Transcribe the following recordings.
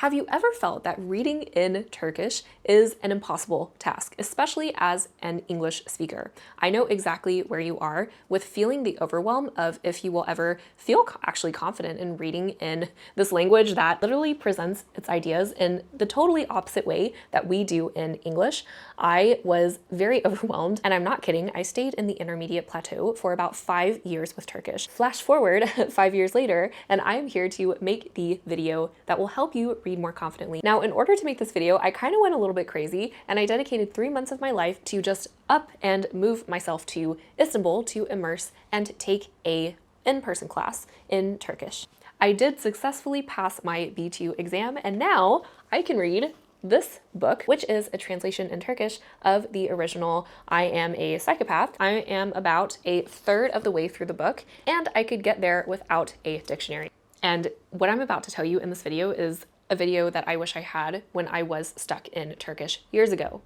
Have you ever felt that reading in Turkish is an impossible task, especially as an English speaker? I know exactly where you are with feeling the overwhelm of if you will ever feel actually confident in reading in this language that literally presents its ideas in the totally opposite way that we do in English. I was very overwhelmed, and I'm not kidding. I stayed in the intermediate plateau for about 5 years with Turkish. Flash forward 5 years later, and I am here to make the video that will help you read more confidently. Now, in order to make this video, I kind of went a little bit crazy, and I dedicated 3 months of my life to just up and move myself to Istanbul to immerse and take a in-person class in Turkish. I did successfully pass my B2 exam, and now I can read this book, which is a translation in Turkish of the original I Am a Psychopath. I am about a third of the way through the book, and I could get there without a dictionary. And what I'm about to tell you in this video is a video that I wish I had when I was stuck in Turkish years ago.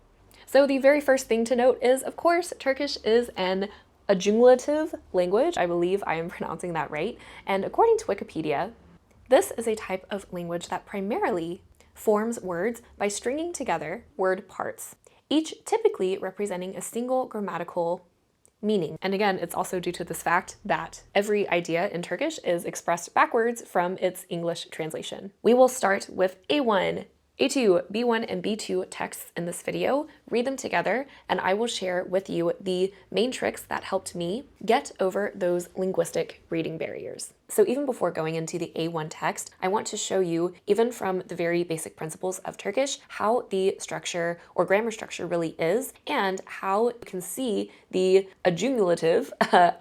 So the very first thing to note is, of course, Turkish is an agglutinative language. I believe I am pronouncing that right. And according to Wikipedia, this is a type of language that primarily forms words by stringing together word parts, each typically representing a single grammatical meaning. And again, it's also due to this fact that every idea in Turkish is expressed backwards from its English translation. We will start with A1, A2, B1, and B2 texts in this video, read them together, and I will share with you the main tricks that helped me get over those linguistic reading barriers. So even before going into the A1 text, I want to show you, even from the very basic principles of Turkish, how the structure or grammar structure really is, and how you can see the agglutinative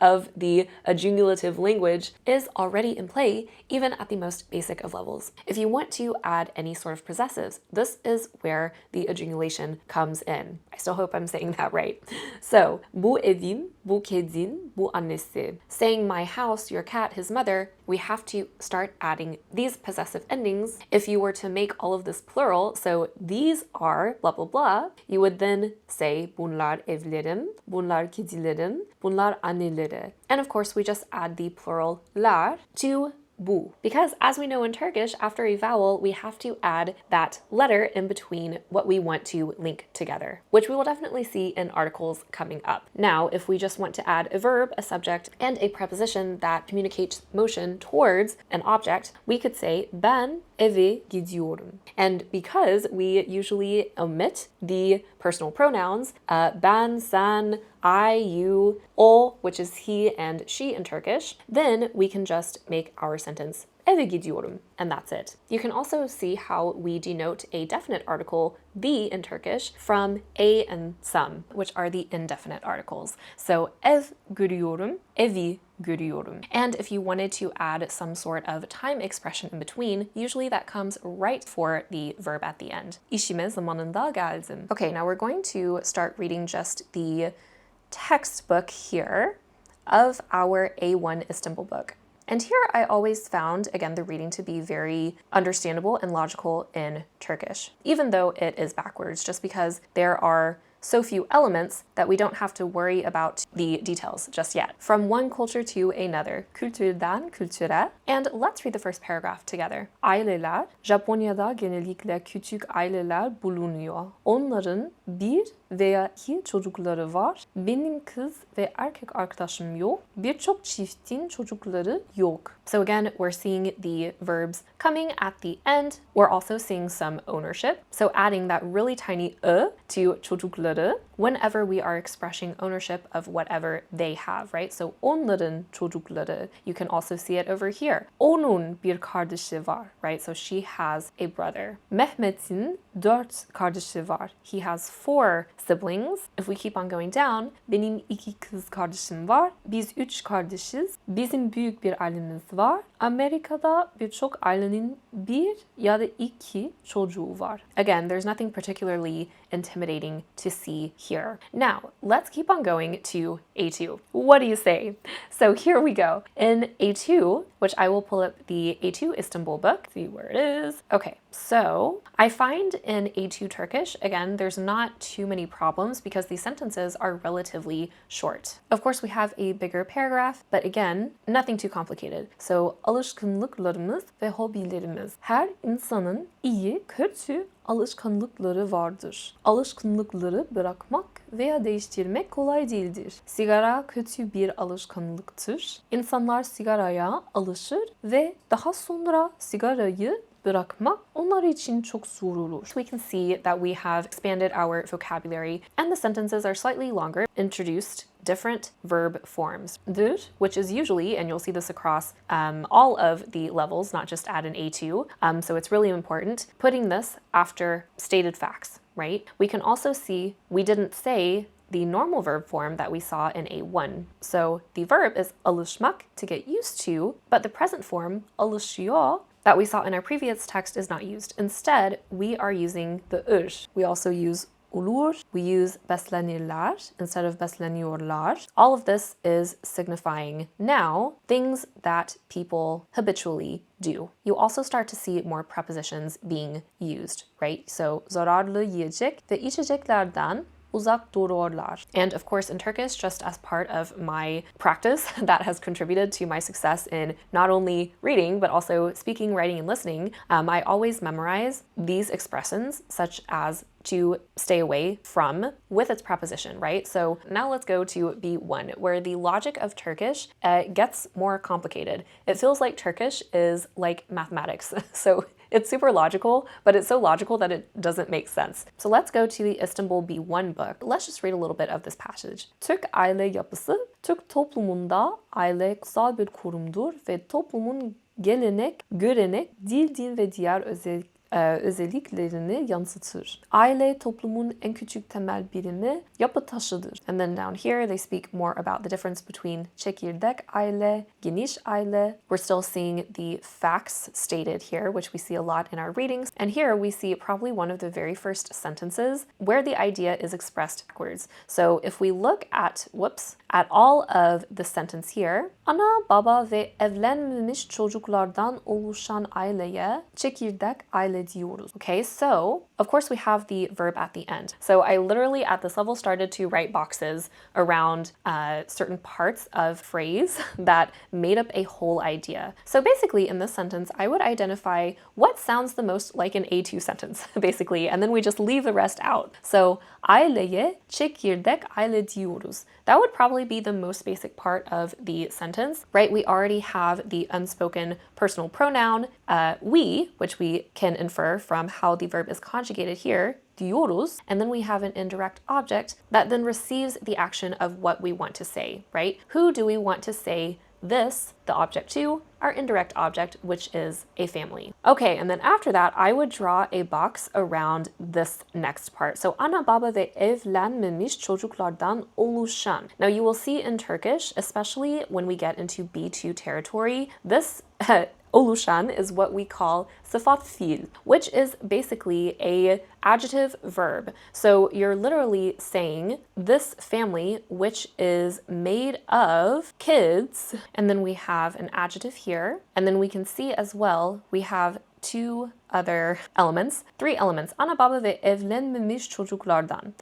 of the agglutinative language is already in play, even at the most basic of levels. If you want to add any sort of possessives, this is where the agglutination comes in. I still hope I'm saying that right. So, bu evim, bu kedin, bu annesi. Saying my house, your cat, his mother, we have to start adding these possessive endings. If you were to make all of this plural, so these are blah, blah, blah, you would then say bunlar evlerim, bunlar kedilerim, bunlar anneleri. And of course, we just add the plural lar to bu. Because as we know in Turkish, after a vowel, we have to add that letter in between what we want to link together, which we will definitely see in articles coming up. Now, if we just want to add a verb, a subject, and a preposition that communicates motion towards an object, we could say ben eve gidiyorum. And because we usually omit the personal pronouns, ben, sen, I, you, o, which is he and she in Turkish, then we can just make our sentence eve gidiyorum, and that's it. You can also see how we denote a definite article, the in Turkish, from a and some, which are the indefinite articles. So ev görüyorum, evi görüyorum. And if you wanted to add some sort of time expression in between, usually that comes right for the verb at the end. İşime zamanında geldim. Okay, now we're going to start reading just the textbook here of our A1 Istanbul book. And here I always found, again, the reading to be very understandable and logical in Turkish, even though it is backwards, just because there are so few elements that we don't have to worry about the details just yet. From one culture to another, kültürden kültüre. And let's read the first paragraph together. Aileler, Japonya'da genellikle küçük aileler bulunuyor. Onların bir veya iki çocukları var. Benim kız ve erkek arkadaşım yok. Birçok çiftin çocukları yok. So again, we're seeing the verbs coming at the end. We're also seeing some ownership. So adding that really tiny to çocukları whenever we are expressing ownership of whatever they have, right? So onların çocukları. You can also see it over here. Onun bir kardeşi var, right? So she has a brother. Mehmet'in 4 kardeşi var. He has 4 siblings. If we keep on going down, benim 2 kız kardeşim var. Biz 3 kardeşiz. Bizim büyük bir ailemiz var. Amerika'da birçok ailenin 1 ya da 2 çocuğu var. Again, there's nothing particularly intimidating to see here. Now, let's keep on going to A2. What do you say? So here we go. In A2, which I will pull up the A2 Istanbul book, see where it is. Okay, So I find in A2 Turkish, again, there's not too many problems because these sentences are relatively short. Of course, we have a bigger paragraph, but again, nothing too complicated. So alışkanlıklarımız ve hobilerimiz. Her insanın iyi, kötü alışkanlıkları vardır. Alışkanlıkları bırakmak veya değiştirmek kolay değildir. Sigara kötü bir alışkanlıktır. İnsanlar sigaraya alışır ve daha sonra sigarayı bırakmak onlar için çok zor olur. We can see that we have expanded our vocabulary and the sentences are slightly longer, introduced different verb forms. Dır, which is usually, and you'll see this across all of the levels, not just at an A2, so it's really important, putting this after stated facts, right? We can also see we didn't say the normal verb form that we saw in A1. So the verb is alışmak, to get used to, but the present form, alışıyor, that we saw in our previous text is not used. Instead, we are using the ır. We also use olur. We use beslenirler instead of besleniyorlar. All of this is signifying now things that people habitually do. You also start to see more prepositions being used, right? So zararlı yiyecek ve içeceklerden uzak dururlar. And of course in Turkish, just as part of my practice that has contributed to my success in not only reading, but also speaking, writing, and listening, I always memorize these expressions such as to stay away from with its preposition, right? So now let's go to B1, where the logic of Turkish gets more complicated. It feels like Turkish is like mathematics. So it's super logical, but it's so logical that it doesn't make sense. So let's go to the Istanbul B1 book. Let's just read a little bit of this passage. Türk aile yapısı, Türk toplumunda aile kutsal bir kurumdur ve toplumun gelenek, görenek, dil, din ve diğer özelliklerini yansıtır. Aile toplumun en küçük temel birimi, yapı taşıdır. And then down here they speak more about the difference between çekirdek aile, geniş aile. We're still seeing the facts stated here, which we see a lot in our readings. And here we see probably one of the very first sentences where the idea is expressed backwards. So if we look at, at all of the sentence here, ana, baba ve evlenmemiş çocuklardan oluşan aileye çekirdek aile diyoruz. Okay, so of course we have the verb at the end. So I literally at this level started to write boxes around certain parts of phrase that made up a whole idea. So basically in this sentence, I would identify what sounds the most like an A2 sentence, basically, and then we just leave the rest out. So aileye çekirdek aile diyoruz. That would probably be the most basic part of the sentence, right? We already have the unspoken personal pronoun, we, which we can infer from how the verb is conjugated here, diyoruz, and then we have an indirect object that then receives the action of what we want to say, right? Who do we want to say this, the object to, our indirect object, which is a family. Okay, and then after that, I would draw a box around this next part. So, ana baba ve evlenmemiş çocuklardan oluşan. Now, you will see in Turkish, especially when we get into B2 territory, this oluşan is what we call sıfat fiil, which is basically a adjective verb. So you're literally saying this family, which is made of kids, and then we have an adjective here, and then we can see as well, we have two other elements, three elements. Ana baba ve evlenmemiş çocuklardan.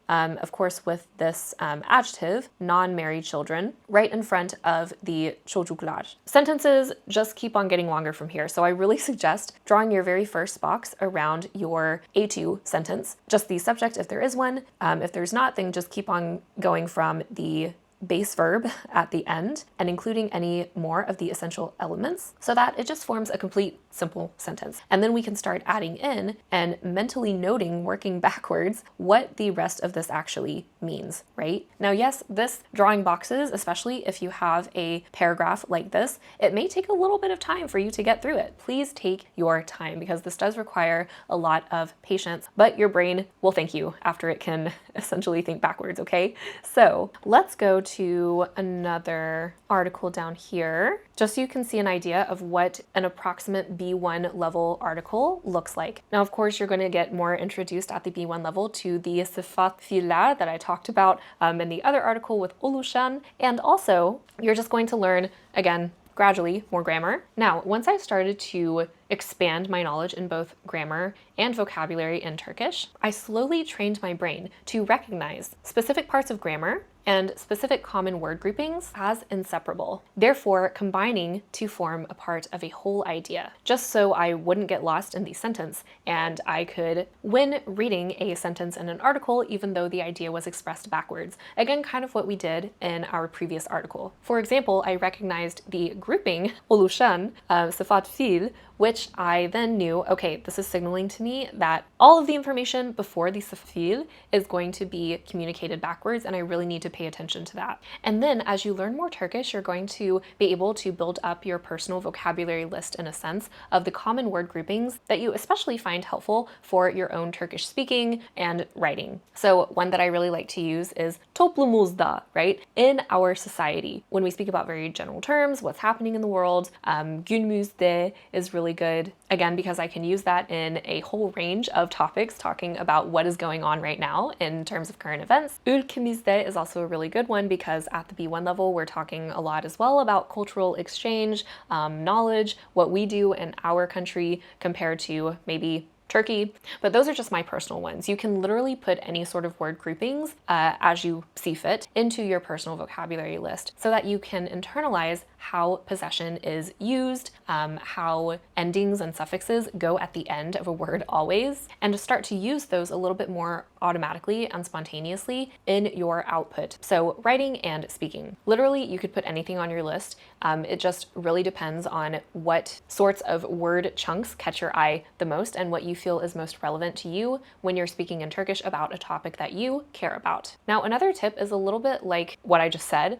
Of course, with this adjective, non-married children, right in front of the çocuklar. Sentences just keep on getting longer from here. So I really suggest drawing your very first box around your A2 sentence. Just the subject if there is one. If there's not, then just keep on going from the base verb at the end and including any more of the essential elements so that it just forms a complete simple sentence. And then we can start adding in and mentally noting, working backwards, what the rest of this actually means, right? Now, yes, this drawing boxes, especially if you have a paragraph like this, it may take a little bit of time for you to get through it. Please take your time because this does require a lot of patience, but your brain will thank you after it can essentially think backwards, okay? So let's go to another article down here, just so you can see an idea of what an approximate B1 level article looks like. Now, of course, you're going to get more introduced at the B1 level to the sıfat fiiller that I talked about in the other article with oluşan, and also you're just going to learn, again, gradually more grammar. Now, once I started to expand my knowledge in both grammar and vocabulary in Turkish, I slowly trained my brain to recognize specific parts of grammar and specific common word groupings as inseparable, therefore combining to form a part of a whole idea, just so I wouldn't get lost in the sentence and I could win reading a sentence in an article even though the idea was expressed backwards. Again, kind of what we did in our previous article. For example, I recognized the grouping oluşan sıfat fiil, which I then knew, okay, this is signaling to me that all of the information before the fiil is going to be communicated backwards, and I really need to pay attention to that. And then as you learn more Turkish, you're going to be able to build up your personal vocabulary list in a sense of the common word groupings that you especially find helpful for your own Turkish speaking and writing. So one that I really like to use is toplumuzda, right? In our society. When we speak about very general terms, what's happening in the world, günümüzde is really good, again, because I can use that in a whole range of topics talking about what is going on right now in terms of current events. Ülkemizde is also a really good one because at the B1 level, we're talking a lot as well about cultural exchange, knowledge, what we do in our country compared to maybe Turkey, but those are just my personal ones. You can literally put any sort of word groupings as you see fit into your personal vocabulary list so that you can internalize how possession is used, how endings and suffixes go at the end of a word always, and to start to use those a little bit more automatically and spontaneously in your output. So writing and speaking. Literally, you could put anything on your list. It just really depends on what sorts of word chunks catch your eye the most and what you feel is most relevant to you when you're speaking in Turkish about a topic that you care about. Now, another tip is a little bit like what I just said,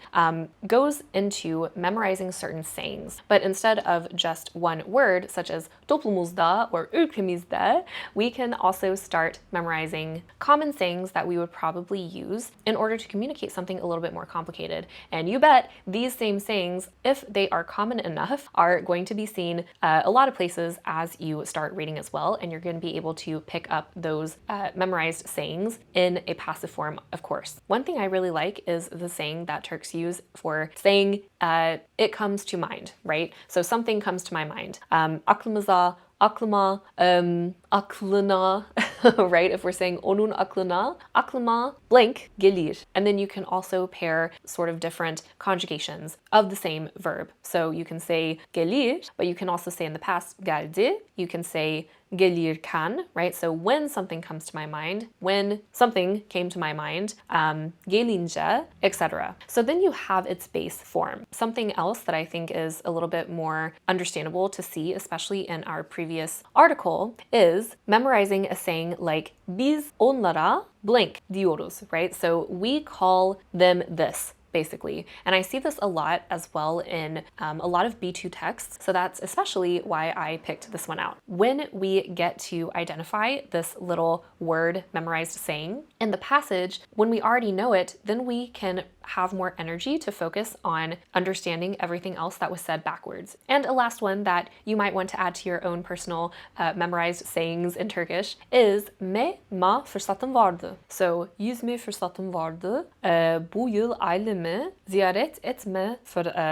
goes into memorizing certain sayings, but instead of just one word, such as toplumuzda or ülkemizde, we can also start memorizing common sayings that we would probably use in order to communicate something a little bit more complicated. And you bet these same sayings, if they are common enough, are going to be seen a lot of places as you start reading as well, and you're going to be able to pick up those memorized sayings in a passive form, of course. One thing I really like is the saying that Turks use for saying it comes to mind, right? So something comes to my mind. Aklımıza, aklıma, aklına, right? If we're saying onun aklına, aklıma blank gelir. And then you can also pair sort of different conjugations of the same verb. So you can say gelir, but you can also say in the past geldi. You can say gelirken, right? So when something comes to my mind, when something came to my mind, gelince, etc. So then you have its base form. Something else that I think is a little bit more understandable to see, especially in our previous article, is memorizing a saying like biz onlara blank diyoruz, right? So we call them this, basically. And I see this a lot as well in a lot of B2 texts, so that's especially why I picked this one out. When we get to identify this little word memorized saying in the passage, when we already know it, then we can have more energy to focus on understanding everything else that was said backwards. And a last one that you might want to add to your own personal memorized sayings in Turkish is me ma fırsatım vardı. So yüzme fırsatım vardı. Bu yıl ailemi ziyaret etme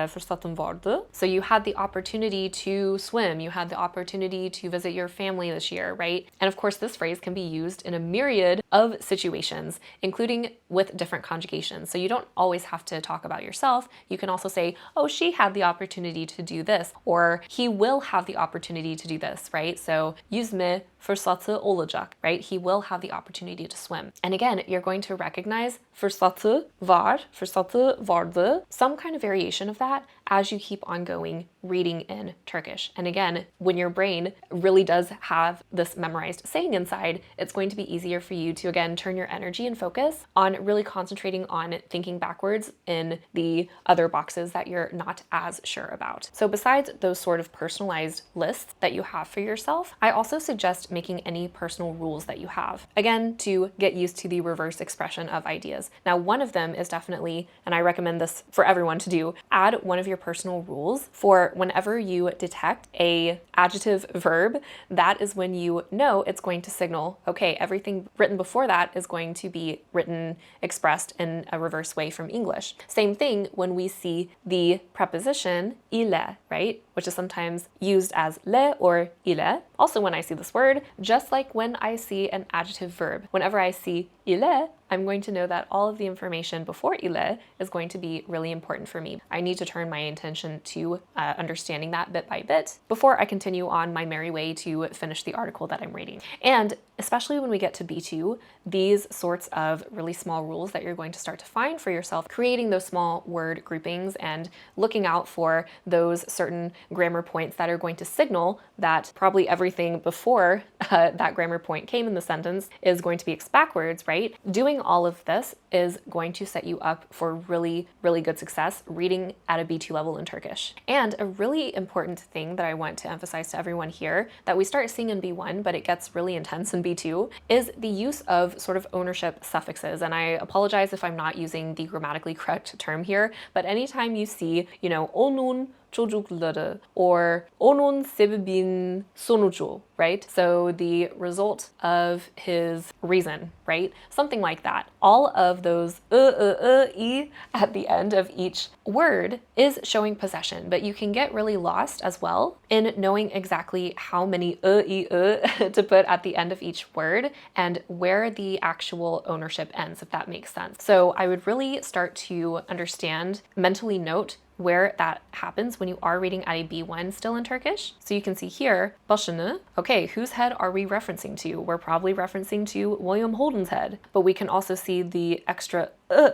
fırsatım vardı. So you had the opportunity to swim, you had the opportunity to visit your family this year, right? And of course, this phrase can be used in a myriad of situations, including with different conjugations. So you don't always have to talk about yourself. You can also say, oh, she had the opportunity to do this, or he will have the opportunity to do this, right? So yüzme fırsatı olacak, right? He will have the opportunity to swim. And again, you're going to recognize fırsatı var, fırsatı vardı, some kind of variation of that as you keep on going reading in Turkish. And again, when your brain really does have this memorized saying inside, it's going to be easier for you to, again, turn your energy and focus on really concentrating on thinking backwards in the other boxes that you're not as sure about. So besides those sort of personalized lists that you have for yourself, I also suggest making any personal rules that you have. Again, to get used to the reverse expression of ideas. Now, one of them is definitely, and I recommend this for everyone to do, add one of your personal rules for whenever you detect a adjective verb, that is when you know it's going to signal, okay, everything written before that is going to be written, expressed in a reverse way from English. Same thing when we see the preposition ile, right? Which is sometimes used as le or ile. Also when I see this word, just like when I see an adjective verb. Whenever I see ile, I'm going to know that all of the information before ile is going to be really important for me. I need to turn my attention to understanding that bit by bit before I continue on my merry way to finish the article that I'm reading. And especially when we get to B2, these sorts of really small rules that you're going to start to find for yourself, creating those small word groupings and looking out for those certain grammar points that are going to signal that probably everything before that grammar point came in the sentence is going to be backwards, right? Doing all of this is going to set you up for really, really good success reading at a B2 level in Turkish. And a really important thing that I want to emphasize to everyone here that we start seeing in B1, but it gets really intense in B2, is the use of sort of ownership suffixes. And I apologize if I'm not using the grammatically correct term here, but anytime you see, onun çocukları or onun sebebin sonucu, right? So the result of his reason, right? Something like that. All of those e at the end of each word is showing possession, but you can get really lost as well in knowing exactly how many to put at the end of each word and where the actual ownership ends, if that makes sense. So I would really start to understand, mentally note where that happens when you are reading at a B1 still in Turkish. So you can see here, başını. Okay, whose head are we referencing to? We're probably referencing to William Holden's head, but we can also see the extra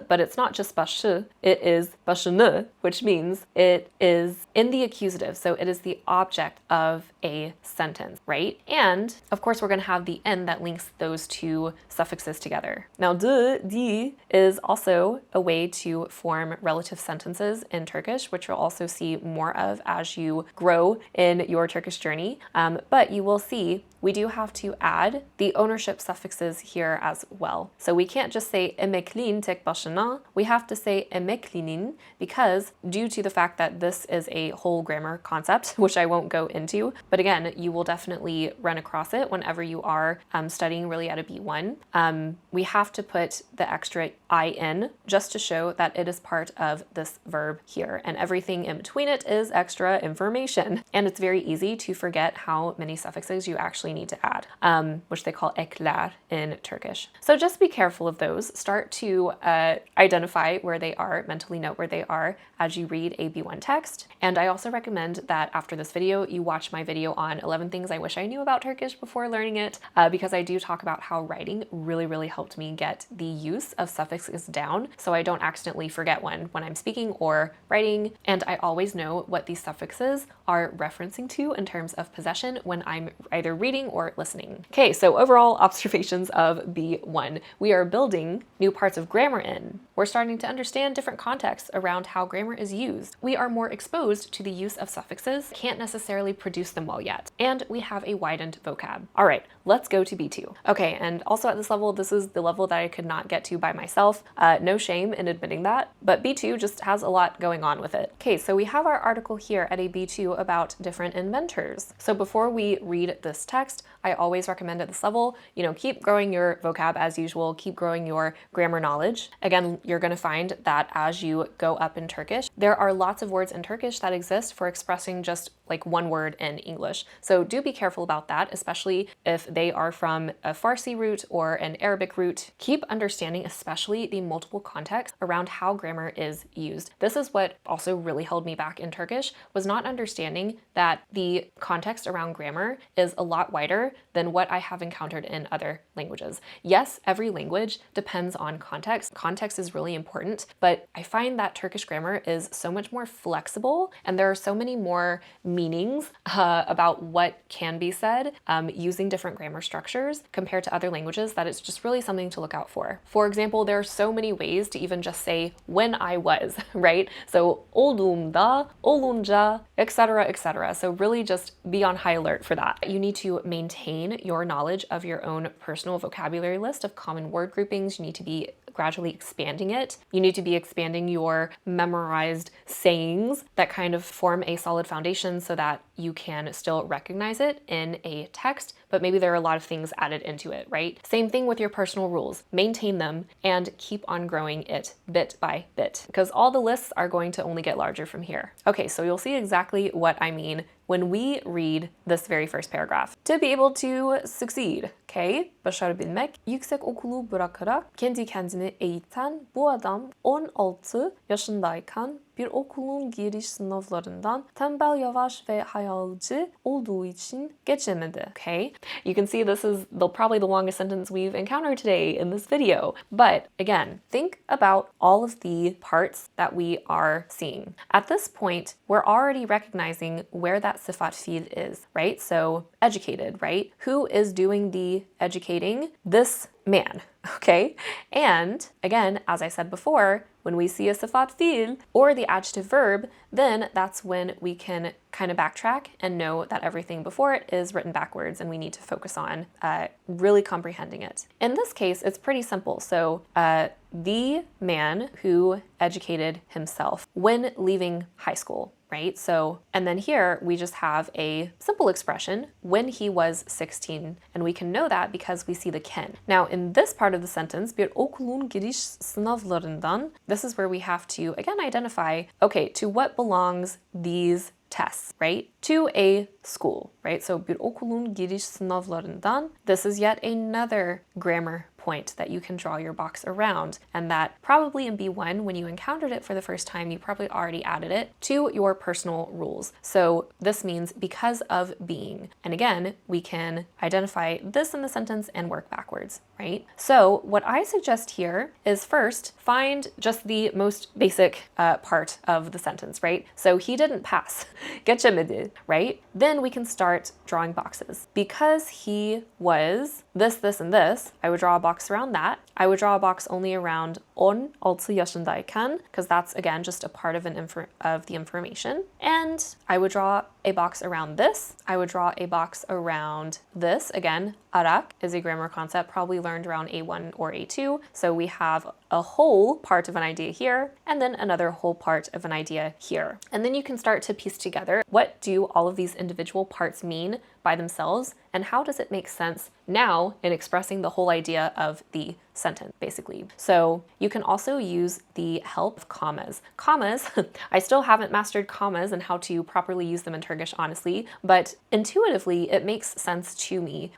but it's not just başı, it is başını, which means it is in the accusative, so it is the object of a sentence, right? And of course we're going to have the n that links those two suffixes together. Now di is also a way to form relative sentences in Turkish, which you'll also see more of as you grow in your Turkish journey, but you will see we do have to add the ownership suffixes here as well. So we can't just say emeklin tek başına, we have to say emeklinin because due to the fact that this is a whole grammar concept, which I won't go into, but again, you will definitely run across it whenever you are studying really at a B1. We have to put the extra in just to show that it is part of this verb here, and everything in between it is extra information. And it's very easy to forget how many suffixes you actually need to add, which they call ekler in Turkish. So just be careful of those. Start to identify where they are, mentally note where they are as you read a B1 text. And I also recommend that after this video, you watch my video on 11 things I wish I knew about Turkish before learning it, because I do talk about how writing really helped me get the use of suffixes down so I don't accidentally forget one when I'm speaking or writing, and I always know what these suffixes are referencing to in terms of possession when I'm either reading or listening. Okay, so overall observations of B1. We are building new parts of grammar in. We're starting to understand different contexts around how grammar is used. We are more exposed to the use of suffixes, can't necessarily produce them well yet. And we have a widened vocab. All right, let's go to B2. Okay, and also at this level, this is the level that I could not get to by myself. No shame in admitting that, but B2 just has a lot going on with it. Okay, so we have our article here at a B2 about different inventors. So before we read this text, I always recommend at this level, keep growing your vocab as usual, keep growing your grammar knowledge. Again, you're going to find that as you go up in Turkish, there are lots of words in Turkish that exist for expressing just like one word in English. So do be careful about that, especially if they are from a Farsi root or an Arabic root. Keep understanding especially the multiple contexts around how grammar is used. This is what also really held me back in Turkish, was not understanding that the context around grammar is a lot wider than what I have encountered in other languages. Yes, every language depends on context. Context is really important, but I find that Turkish grammar is so much more flexible, and there are so many more meanings about what can be said using different grammar structures compared to other languages that it's just really something to look out for. For example, there are so many ways to even just say when I was, right? So olduğumda, olunca, etc., etc. So really just be on high alert for that. You need to maintain your knowledge of your own personal vocabulary list of common word groupings. You need to be gradually expanding it. You need to be expanding your memorized sayings that kind of form a solid foundation so that you can still recognize it in a text, but maybe there are a lot of things added into it, right? Same thing with your personal rules. Maintain them and keep on growing it bit by bit, because all the lists are going to only get larger from here. Okay, so you'll see exactly what I mean when we read this very first paragraph. To be able to succeed, okay? Başarabilmek, yüksekokulu bırakarak kendi kendini eğiten bu adam 16 yaşındayken bir okulun giriş sınavlarından tembel, yavaş ve hayalci olduğu için geçemedi. Okay? You can see this is probably the longest sentence we've encountered today in this video. But again, think about all of the parts that we are seeing. At this point, we're already recognizing where that sifat fiil is, right? So educated, right? Who is doing the educating? This man, okay? And again, as I said before, when we see a sifat fiil or the adjective verb, then that's when we can kind of backtrack and know that everything before it is written backwards and we need to focus on really comprehending it. In this case, it's pretty simple. So the man who educated himself when leaving high school, right? So, and then here we just have a simple expression, when he was 16, and we can know that because we see the ken. Now, in this part of the sentence, bir okulun giriş sınavlarından, this is where we have to, again, identify, okay, to what belongs these tests, right? To a school, right? So bir okulun giriş sınavlarından, this is yet another grammar point that you can draw your box around, and that probably in B1, when you encountered it for the first time, you probably already added it to your personal rules. So this means because of being. And again, we can identify this in the sentence and work backwards, right? So what I suggest here is first find just the most basic part of the sentence, right? So he didn't pass, geçemedi, right? Then we can start drawing boxes. Because he was this, this, and this, I would draw a box around that. I would draw a box only around 16 yaşındayken, because that's again just a part of the information. And I would draw a box around this. I would draw a box around this. Again, arak is a grammar concept probably learned around A1 or A2. So we have a whole part of an idea here, and then another whole part of an idea here. And then you can start to piece together, what do all of these individual parts mean by themselves, and how does it make sense now in expressing the whole idea of the sentence, basically. So you can also use the help of commas. Commas, I still haven't mastered commas and how to properly use them in Turkish, honestly, but intuitively it makes sense to me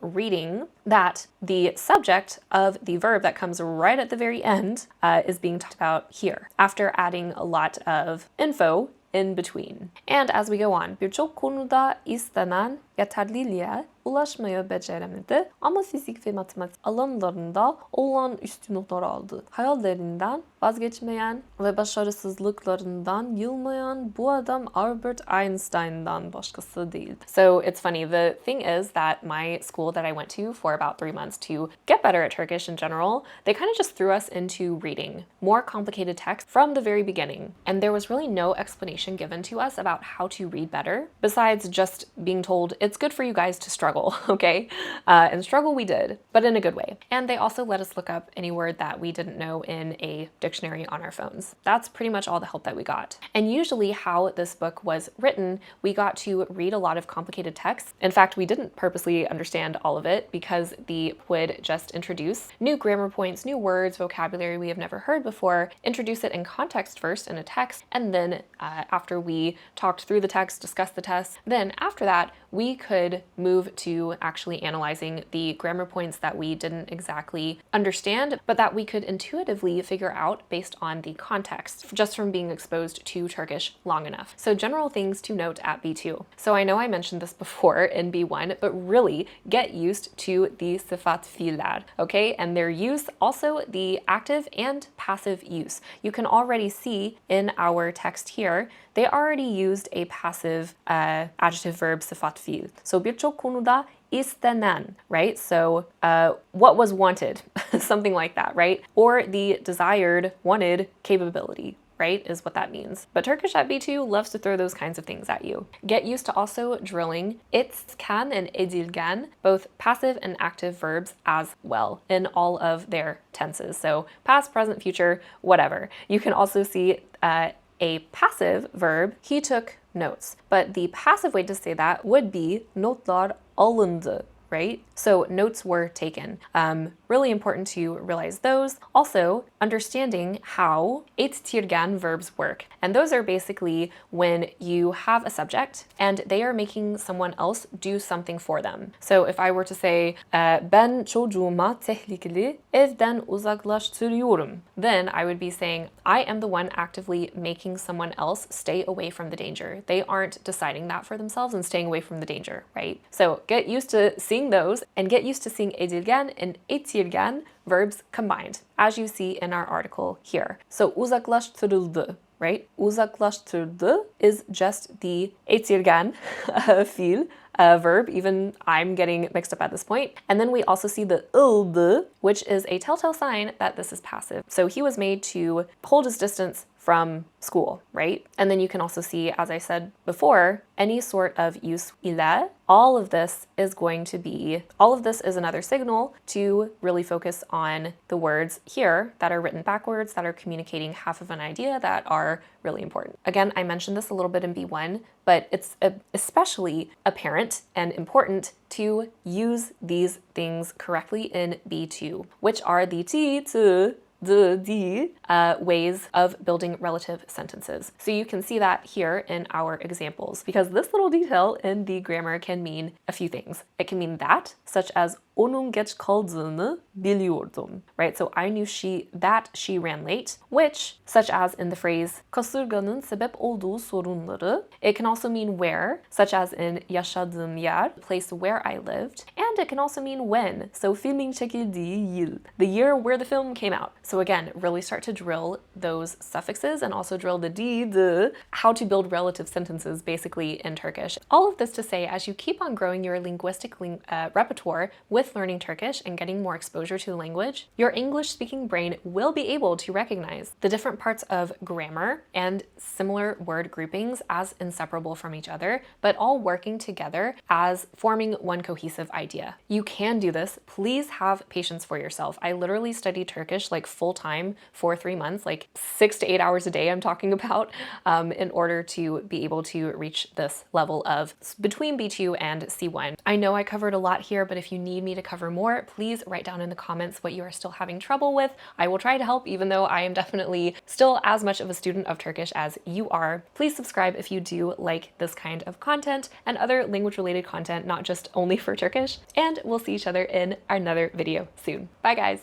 reading that the subject of the verb that comes right at the very end is being talked about here, after adding a lot of info in between. And as we go on, birçok konuda istenen yeterliliğe ulaşmayı beceremedi ama fizik ve matematik alanlarında olağanüstü notlar aldı. Hayallerinden vazgeçmeyen ve başarısızlıklarından yılmayan bu adam Albert Einstein'dan başkası değil. So it's funny, the thing is that my school that I went to for about 3 months to get better at Turkish in general, they kind of just threw us into reading more complicated text from the very beginning. And there was really no explanation given to us about how to read better, besides just being told, it's good for you guys to struggle, okay? And struggle we did, but in a good way. And they also let us look up any word that we didn't know in a dictionary on our phones. That's pretty much all the help that we got. And usually how this book was written, we got to read a lot of complicated texts. In fact, we didn't purposely understand all of it because the would just introduce new grammar points, new words, vocabulary we have never heard before, introduce it in context first in a text, and then after we talked through the text, discussed the text, then after that, we could move to actually analyzing the grammar points that we didn't exactly understand, but that we could intuitively figure out based on the context, just from being exposed to Turkish long enough. So general things to note at B2. So I know I mentioned this before in B1, but really get used to the sıfat fiiller, okay? And their use, also the active and passive use. You can already see in our text here, they already used a passive adjective verb sıfat fiil. So birçok konuda istenen, right? So what was wanted, something like that, right? Or the desired, wanted capability, right, is what that means. But Turkish at B2 loves to throw those kinds of things at you. Get used to also drilling can and edilgen, both passive and active verbs as well in all of their tenses. So past, present, future, whatever. You can also see a passive verb, he took notes. But the passive way to say that would be notlar alındı, right? So notes were taken. Really important to realize those. Also, understanding how ettirgen verbs work. And those are basically when you have a subject and they are making someone else do something for them. So if I were to say, ben çocuğuma tehlikeli evden uzaklaştırıyorum, then I would be saying, I am the one actively making someone else stay away from the danger. They aren't deciding that for themselves and staying away from the danger, right? So get used to seeing those and get used to seeing edilgen and ettirgen verbs combined, as you see in our article here. So uzaklaştırıldı, right? Uzaklaştırdı is just the ettirgen fiil verb. Even I'm getting mixed up at this point. And then we also see the ıldı, which is a telltale sign that this is passive. So he was made to hold his distance from school, right? And then you can also see, as I said before, any sort of use ile, all of this is another signal to really focus on the words here that are written backwards, that are communicating half of an idea, that are really important. Again, I mentioned this a little bit in B1, but it's especially apparent and important to use these things correctly in B2, which are the ti, tı, the ways of building relative sentences. So you can see that here in our examples, because this little detail in the grammar can mean a few things. It can mean that, such as onun geç kaldığını biliyordum, right? So I knew that she ran late, which, such as in the phrase kasırganın sebep olduğu sorunları. It can also mean where, such as in yaşadığım yer, the place where I lived. And it can also mean when, so filmin çekildiği yıl, the year where the film came out. So again, really start to drill those suffixes and also drill the, how to build relative sentences basically in Turkish. All of this to say, as you keep on growing your linguistic repertoire with learning Turkish and getting more exposure to the language, your English-speaking brain will be able to recognize the different parts of grammar and similar word groupings as inseparable from each other, but all working together as forming one cohesive idea. You can do this. Please have patience for yourself. I literally studied Turkish like full-time for 3 months, like 6 to 8 hours a day I'm talking about, in order to be able to reach this level of between B2 and C1. I know I covered a lot here, but if you need me to cover more, please write down in the comments what you are still having trouble with. I will try to help, even though I am definitely still as much of a student of Turkish as you are. Please subscribe if you do like this kind of content and other language-related content, not just only for Turkish, and we'll see each other in another video soon. Bye guys!